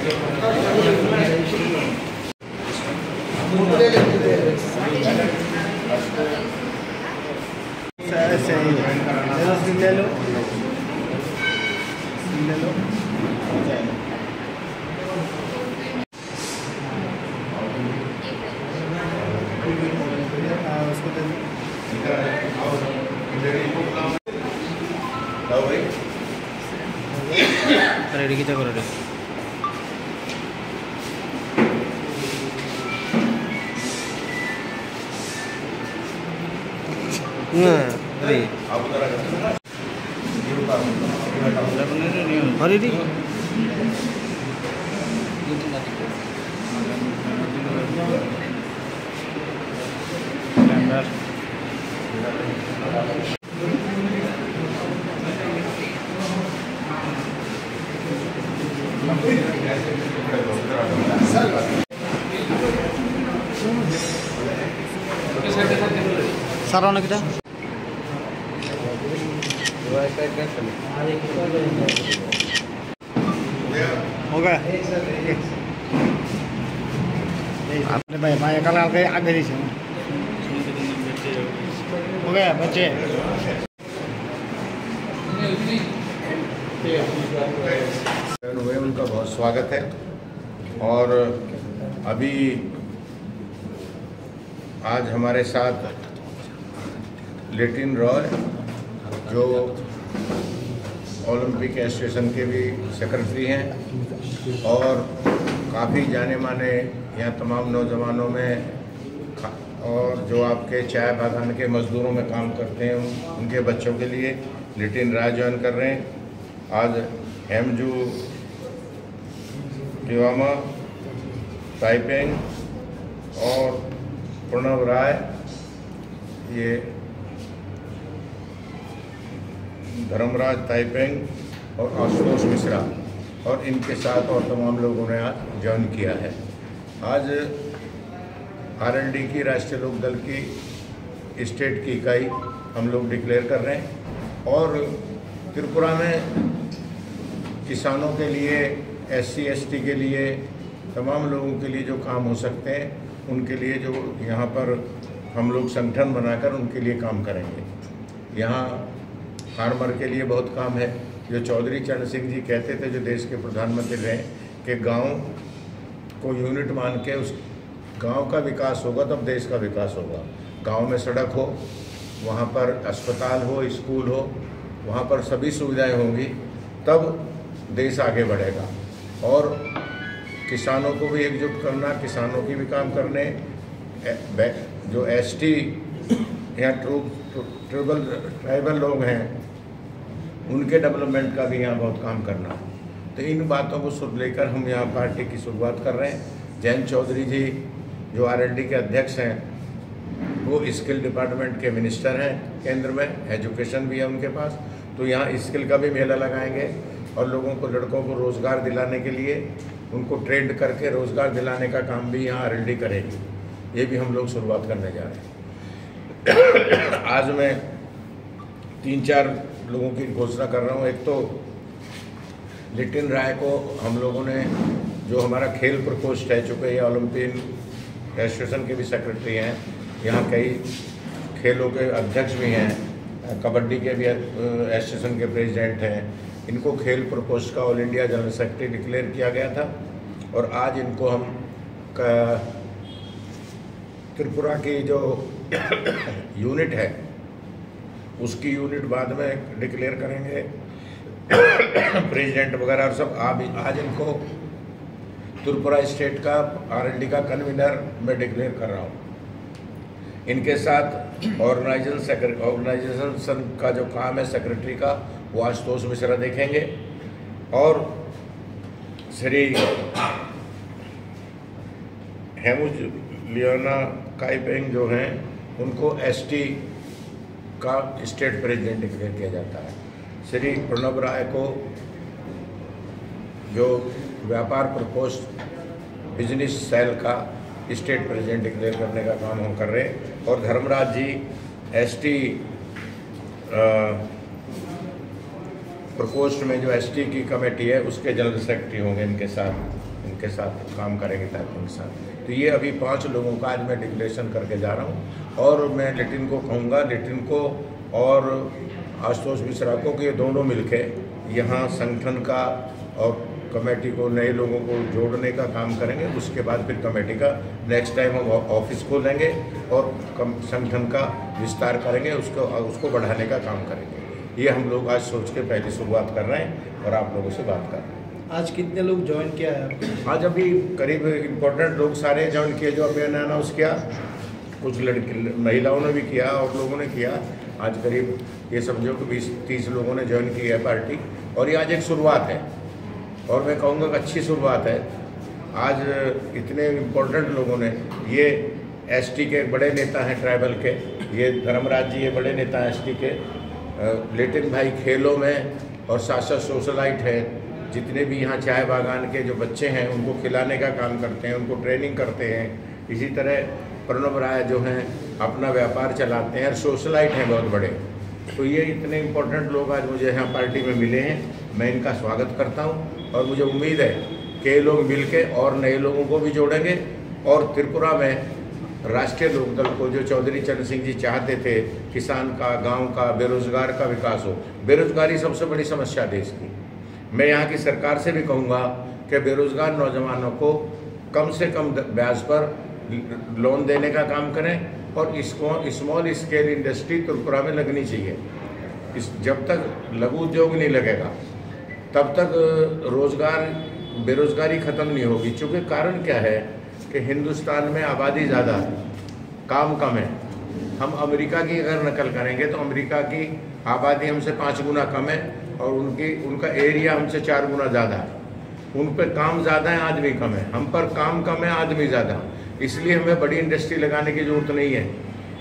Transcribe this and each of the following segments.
ले लो। रेडी किती करू रे अरे रे सारा ना किटा हो गया आपने भाई भाई कल आगे आगे नहीं हो गया बच्चे हुए उनका बहुत स्वागत है। और अभी आज हमारे साथ लिटिन रॉय जो ओलंपिक एसोसिएशन के भी सेक्रेटरी हैं और काफ़ी जाने माने यहाँ तमाम नौजवानों में और जो आपके चाय बागान के मज़दूरों में काम करते हैं उनके बच्चों के लिए लिटिन रॉय ज्वाइन कर रहे हैं। आज हेमजू टिवामा ताइपेंग और प्रणव राय ये धर्मराज ताइपेंग और आशुतोष मिश्रा और इनके साथ और तमाम लोगों ने आज ज्वाइन किया है। आज आरएलडी की राष्ट्रीय लोक दल की स्टेट की इकाई हम लोग डिक्लेयर कर रहे हैं और त्रिपुरा में किसानों के लिए एससी एसटी के लिए तमाम लोगों के लिए जो काम हो सकते हैं उनके लिए जो यहाँ पर हम लोग संगठन बनाकर उनके लिए काम करेंगे। यहाँ फार्मर के लिए बहुत काम है। जो चौधरी चरण सिंह जी कहते थे जो देश के प्रधानमंत्री रहे कि गांव को यूनिट मान के उस गांव का विकास होगा तब देश का विकास होगा। गांव में सड़क हो, वहाँ पर अस्पताल हो, स्कूल हो, वहाँ पर सभी सुविधाएं होंगी तब देश आगे बढ़ेगा। और किसानों को भी एकजुट करना, किसानों की भी काम करने, जो एसटी या ट्राइबल लोग हैं उनके डेवलपमेंट का भी यहाँ बहुत काम करना। तो इन बातों को लेकर हम यहाँ पार्टी की शुरुआत कर रहे हैं। जयंत चौधरी जी जो आरएलडी के अध्यक्ष हैं वो स्किल डिपार्टमेंट के मिनिस्टर हैं केंद्र में, एजुकेशन भी है उनके पास। तो यहाँ स्किल का भी मेला लगाएंगे और लोगों को, लड़कों को रोज़गार दिलाने के लिए उनको ट्रेंड करके रोज़गार दिलाने का काम भी यहाँ आरएलडी करेगी। ये भी हम लोग शुरुआत करने जा रहे हैं। आज मैं 3-4 लोगों की घोषणा कर रहा हूँ। एक तो लिटिन रॉय को हम लोगों ने जो हमारा खेल प्रकोष्ठ है, चूँकि ये ओलंपिक एसोसिएशन के भी सेक्रेटरी हैं, यहाँ कई खेलों के अध्यक्ष भी हैं, कबड्डी के भी एसोसिएशन के प्रेसिडेंट हैं, इनको खेल प्रकोष्ठ का all India general secretary declare किया गया था। और आज इनको हम त्रिपुरा की जो यूनिट है उसकी यूनिट बाद में डिक्लेयर करेंगे प्रेसिडेंट वगैरह और सब। आज इनको त्रिपुरा स्टेट का आरएलडी का कन्वीनर मैं डिक्लेयर कर रहा हूँ। इनके साथ ऑर्गेनाइजेशन का जो काम है सेक्रेटरी का वो आशुतोष मिश्रा देखेंगे और श्री हेमुज लियोना काइपेंग जो हैं उनको एसटी का स्टेट प्रेसिडेंट डिक्लेयर किया जाता है। श्री प्रणव राय को जो व्यापार प्रकोष्ठ बिजनेस सेल का स्टेट प्रेसिडेंट डिक्लेयर करने का काम हम कर रहे हैं। और धर्मराज जी एसटी प्रकोष्ठ में जो एसटी की कमेटी है उसके जनरल सेक्रेटरी होंगे इनके साथ उनके साथ काम करेंगे ताकि उनके साथ। तो ये अभी 5 लोगों का आज मैं डिक्लेरेशन करके जा रहा हूँ और मैं लिटिन को कहूँगा, लिटिन को और आशुतोष मिश्रा को कि ये दोनों मिलके यहाँ संगठन का और कमेटी को, नए लोगों को जोड़ने का काम करेंगे। उसके बाद फिर कमेटी का नेक्स्ट टाइम हम ऑफिस खोलेंगे और संगठन का विस्तार करेंगे, उसको बढ़ाने का काम करेंगे। ये हम लोग आज सोच के पहली शुरुआत कर रहे हैं और आप लोगों से बात कर रहे हैं। आज कितने लोग ज्वाइन किया है? आज अभी करीब इम्पोर्टेंट लोग सारे ज्वाइन किए जो अभी अनाउंस किया, कुछ लड़की महिलाओं ने भी किया और लोगों ने किया। आज करीब ये समझो कि 20-30 लोगों ने ज्वाइन की है पार्टी और ये आज एक शुरुआत है और मैं कहूँगा कि अच्छी शुरुआत है। आज इतने इम्पोर्टेंट लोगों ने, ये एसटी के बड़े नेता हैं ट्राइबल के, ये धर्मराज जी ये बड़े नेता हैं एसटी के, लिटिन भाई खेलों में और साथ सोशलाइट है। जितने भी यहाँ चाय बागान के जो बच्चे हैं उनको खिलाने का काम करते हैं, उनको ट्रेनिंग करते हैं। इसी तरह प्रणव राय जो हैं अपना व्यापार चलाते हैं और सोशलाइट हैं बहुत बड़े। तो ये इतने इम्पोर्टेंट लोग आज मुझे यहाँ पार्टी में मिले हैं, मैं इनका स्वागत करता हूँ और मुझे उम्मीद है कि ये लोग मिलके और नए लोगों को भी जोड़ेंगे और त्रिपुरा में राष्ट्रीय लोकदल को, जो चौधरी चरण सिंह जी चाहते थे, किसान का, गांव का, बेरोजगार का विकास हो। बेरोजगारी सबसे बड़ी समस्या देश की। मैं यहाँ की सरकार से भी कहूँगा कि बेरोजगार नौजवानों को कम से कम ब्याज पर लोन देने का काम करें और इसको स्मॉल स्केल इंडस्ट्री त्रिपुरा में लगनी चाहिए। जब तक लघु उद्योग नहीं लगेगा तब तक बेरोजगारी ख़त्म नहीं होगी। क्योंकि कारण क्या है कि हिंदुस्तान में आबादी ज़्यादा है, काम कम है। हम अमेरिका की अगर नकल करेंगे तो अमेरिका की आबादी हमसे 5 गुना कम है और उनका एरिया हमसे 4 गुना ज़्यादा है। उन पर काम ज़्यादा है, आदमी कम है। हम पर काम कम है, आदमी ज़्यादा। इसलिए हमें बड़ी इंडस्ट्री लगाने की ज़रूरत नहीं है।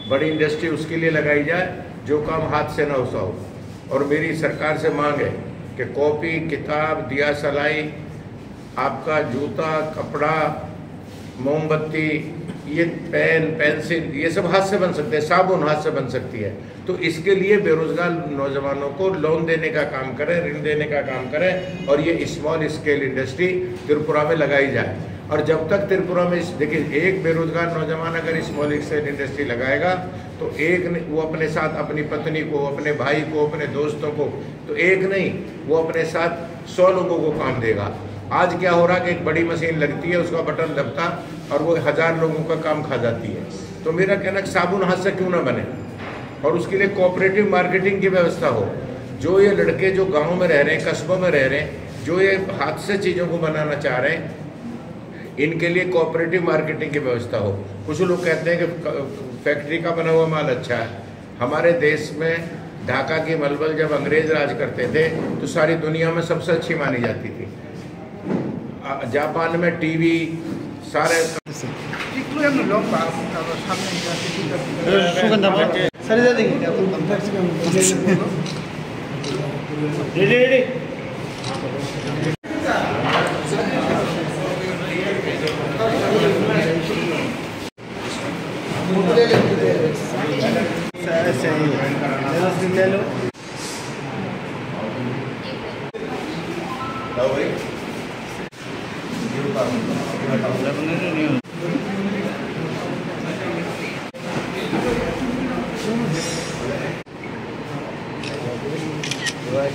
बड़ी इंडस्ट्री उसके लिए लगाई जाए जो काम हाथ से ना हो। और मेरी सरकार से मांग है कि कॉपी, किताब, दिया सलाई, आपका जूता, कपड़ा, मोमबत्ती, ये पेन, पेंसिल, ये सब हाथ से बन सकते हैं। साबुन हाथ से बन सकती है। तो इसके लिए बेरोजगार नौजवानों को लोन देने का काम करें, ऋण देने का काम करें और ये स्मॉल स्केल इंडस्ट्री त्रिपुरा में लगाई जाए। और जब तक त्रिपुरा में देखिए, एक बेरोजगार नौजवान अगर स्मॉल स्केल इंडस्ट्री लगाएगा तो वो अपने साथ अपनी पत्नी को, अपने भाई को, अपने दोस्तों को, तो एक नहीं, वो अपने साथ 100 लोगों को काम देगा। आज क्या हो रहा है कि एक बड़ी मशीन लगती है, उसका बटन दबता और वो 1000 लोगों का काम खा जाती है। तो मेरा कहना है साबुन हाथ से क्यों ना बने और उसके लिए कोऑपरेटिव मार्केटिंग की व्यवस्था हो। जो ये लड़के जो गाँव में रह रहे हैं, कस्बों में रह रहे हैं, जो ये हाथ से चीज़ों को बनाना चाह रहे हैं, इनके लिए कोऑपरेटिव मार्केटिंग की व्यवस्था हो। कुछ लोग कहते हैं कि फैक्ट्री का बना हुआ माल अच्छा है। हमारे देश में ढाका की मलबल जब अंग्रेज राज करते थे तो सारी दुनिया में सबसे अच्छी मानी जाती थी। जापान में टीवी सारे Vai,